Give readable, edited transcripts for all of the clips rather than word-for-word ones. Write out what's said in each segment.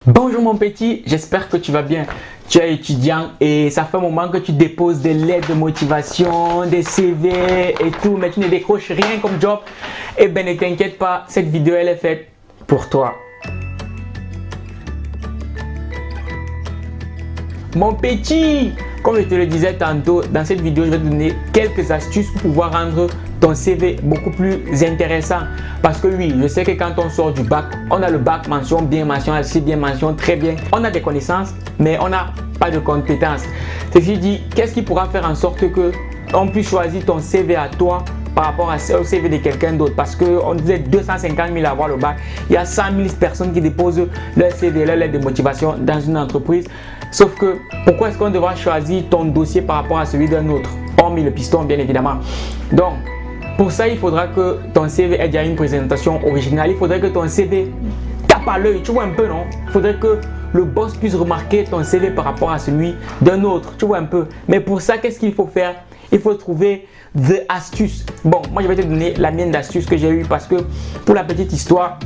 Bonjour mon petit, j'espère que tu vas bien. Tu es étudiant et ça fait un moment que tu déposes des lettres de motivation, des CV et tout, mais tu ne décroches rien comme job. Eh bien ne t'inquiète pas, cette vidéo elle est faite pour toi. Mon petit, comme je te le disais tantôt, dans cette vidéo, je vais te donner quelques astuces pour pouvoir rendre ton CV beaucoup plus intéressant. Parce que oui, je sais que quand on sort du bac, on a le bac mention bien, mention assez bien, mention très bien. On a des connaissances, mais on n'a pas de compétences. Ceci dit, qu'est-ce qui pourra faire en sorte que on puisse choisir ton CV à toi par rapport au CV de quelqu'un d'autre? Parce qu'on disait 250 000 à avoir le bac. Il y a 100 000 personnes qui déposent leur CV, leur lettre de motivation dans une entreprise. Sauf que, pourquoi est-ce qu'on devra choisir ton dossier par rapport à celui d'un autre? Hormis le piston, bien évidemment. Donc, pour ça, il faudra que ton CV ait déjà une présentation originale. Il faudrait que ton CV tape à l'œil. Tu vois un peu, non? Il faudrait que le boss puisse remarquer ton CV par rapport à celui d'un autre. Tu vois un peu. Mais pour ça, qu'est-ce qu'il faut faire? Il faut trouver des astuces. Bon, moi, je vais te donner la mienne d'astuces que j'ai eue parce que, pour la petite histoire,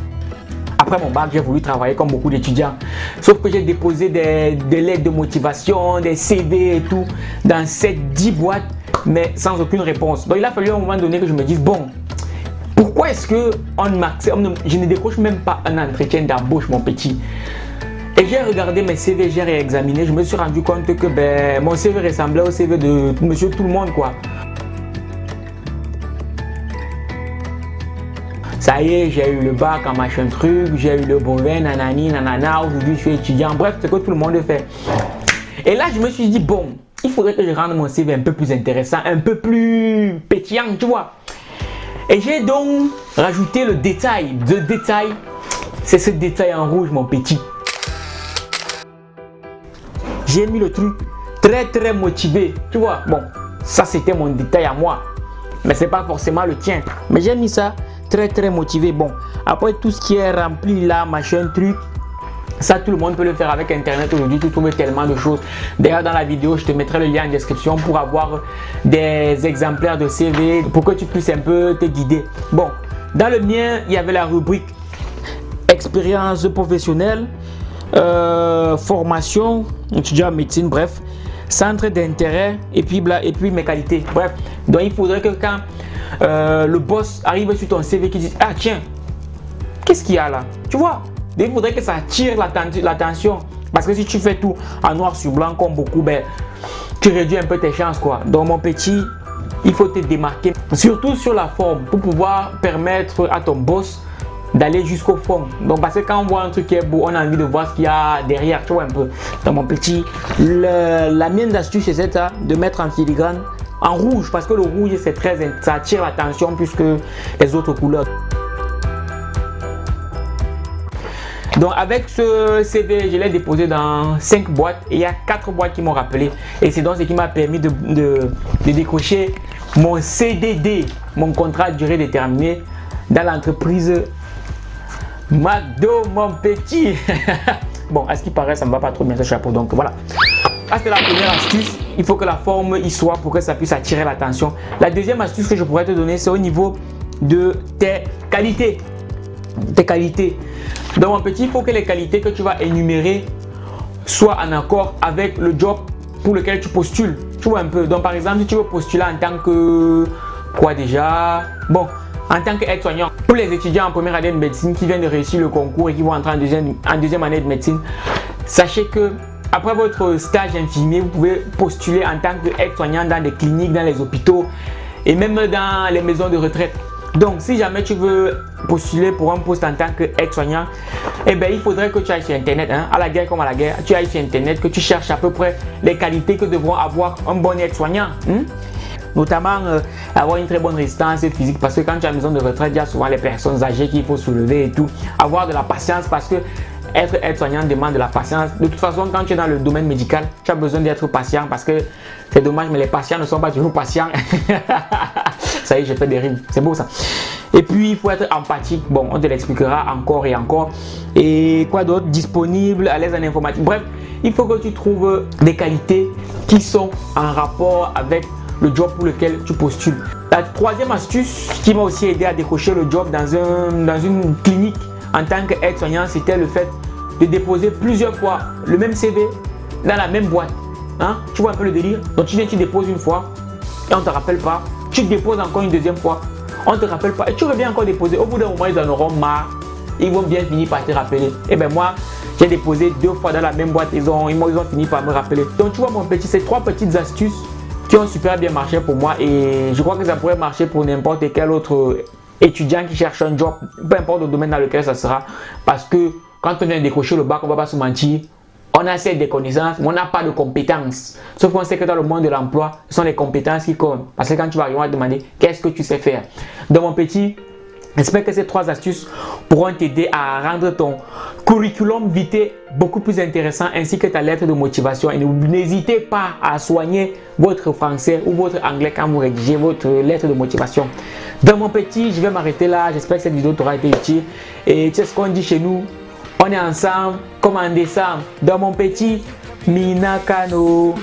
après mon bac, j'ai voulu travailler comme beaucoup d'étudiants. Sauf que j'ai déposé des lettres de motivation, des CV et tout dans 7-10 boîtes, mais sans aucune réponse. Donc il a fallu à un moment donné que je me dise, bon, pourquoi est-ce que je ne décroche même pas un entretien d'embauche, mon petit? Et j'ai regardé mes CV, j'ai réexaminé, je me suis rendu compte que mon CV ressemblait au CV de monsieur tout le monde, quoi. Ça y est, j'ai eu le bac en machin truc, j'ai eu le brevet, nanani, nanana, aujourd'hui je suis étudiant, bref, c'est ce que tout le monde fait. Et là, je me suis dit, bon, il faudrait que je rende mon CV un peu plus intéressant, un peu plus pétillant, tu vois. Et j'ai donc rajouté le détail. Le détail, c'est ce détail en rouge, mon petit. J'ai mis le truc très motivé, tu vois. Bon, ça c'était mon détail à moi, mais c'est pas forcément le tien. Mais j'ai mis ça très motivé. Bon, après tout ce qui est rempli là, machin truc, ça tout le monde peut le faire avec internet aujourd'hui. Tu trouves tellement de choses. D'ailleurs dans la vidéo je te mettrai le lien en description pour avoir des exemplaires de CV pour que tu puisses un peu te guider. Bon, dans le mien il y avait la rubrique expérience professionnelle, formation, étudiant en médecine, bref, centre d'intérêt et puis mes qualités, bref. Donc il faudrait que quand le boss arrive sur ton CV qui dit, ah tiens, qu'est-ce qu'il y a là, tu vois, il faudrait que ça attire l'attention, parce que si tu fais tout en noir sur blanc comme beaucoup, tu réduis un peu tes chances, quoi. Donc mon petit, il faut te démarquer, surtout sur la forme, pour pouvoir permettre à ton boss d'aller jusqu'au fond. Donc parce que quand on voit un truc qui est beau, on a envie de voir ce qu'il y a derrière, tu vois un peu. Donc mon petit, la mienne d'astuce c'est ça, de mettre en filigrane en rouge, parce que le rouge ça attire l'attention plus que les autres couleurs. Donc avec ce CV, je l'ai déposé dans 5 boîtes et il y a 4 boîtes qui m'ont rappelé. Et c'est donc ce qui m'a permis de décrocher mon CDD, mon contrat de durée déterminée dans l'entreprise McDo, mon petit. Bon, à ce qui paraît, ça ne va pas trop bien ce chapeau, donc voilà. Ça, c'est la première astuce. Il faut que la forme y soit pour que ça puisse attirer l'attention. La deuxième astuce que je pourrais te donner, c'est au niveau de tes qualités. Donc mon petit, il faut que les qualités que tu vas énumérer soient en accord avec le job pour lequel tu postules. Tu vois un peu. Donc par exemple, si tu veux postuler en tant que quoi déjà? Bon, en tant qu'aide-soignant, pour les étudiants en première année de médecine qui viennent de réussir le concours et qui vont entrer en deuxième année de médecine, sachez que après votre stage infirmier, vous pouvez postuler en tant qu'aide-soignant dans des cliniques, dans les hôpitaux et même dans les maisons de retraite. Donc, si jamais tu veux postuler pour un poste en tant qu'aide-soignant, il faudrait que tu ailles sur Internet, hein, à la guerre comme à la guerre, tu ailles sur Internet, que tu cherches à peu près les qualités que devront avoir un bon aide-soignant. Notamment avoir une très bonne résistance physique, parce que quand tu es à la maison de retraite, il y a souvent les personnes âgées qu'il faut soulever et tout. Avoir de la patience, parce que être aide-soignant demande de la patience. De toute façon, quand tu es dans le domaine médical, tu as besoin d'être patient, parce que c'est dommage, mais les patients ne sont pas toujours patients. Ça y est, j'ai fait des rimes, c'est beau ça. Et puis il faut être empathique, bon, on te l'expliquera encore et encore. Et quoi d'autre? Disponible, à l'aise en informatique. Bref, il faut que tu trouves des qualités qui sont en rapport avec le job pour lequel tu postules. La troisième astuce qui m'a aussi aidé à décrocher le job dans une clinique en tant qu'aide-soignant, c'était le fait de déposer plusieurs fois le même CV dans la même boîte. Hein? Tu vois un peu le délire? Donc tu viens, tu déposes une fois et on ne te rappelle pas. Tu déposes encore une deuxième fois, on ne te rappelle pas. Et tu reviens encore déposer. Au bout d'un moment, ils en auront marre. Ils vont bien finir par te rappeler. Et bien moi, j'ai déposé 2 fois dans la même boîte. Ils ont fini par me rappeler. Donc tu vois mon petit, c'est 3 petites astuces qui ont super bien marché pour moi. Et je crois que ça pourrait marcher pour n'importe quel autre étudiant qui cherche un job. Peu importe le domaine dans lequel ça sera. Parce que quand on vient décrocher le bac, on ne va pas se mentir. On a assez de connaissances, mais on n'a pas de compétences. Sauf qu'on sait que dans le monde de l'emploi, ce sont les compétences qui comptent. Parce que quand tu vas arriver, on va te demander qu'est-ce que tu sais faire. Donc mon petit, j'espère que ces 3 astuces pourront t'aider à rendre ton curriculum vitae beaucoup plus intéressant ainsi que ta lettre de motivation. Et n'hésitez pas à soigner votre français ou votre anglais quand vous rédigez votre lettre de motivation. Donc mon petit, je vais m'arrêter là. J'espère que cette vidéo t'aura été utile. Et tu sais ce qu'on dit chez nous? On est ensemble comme en décembre. Dans mon petit Minakano.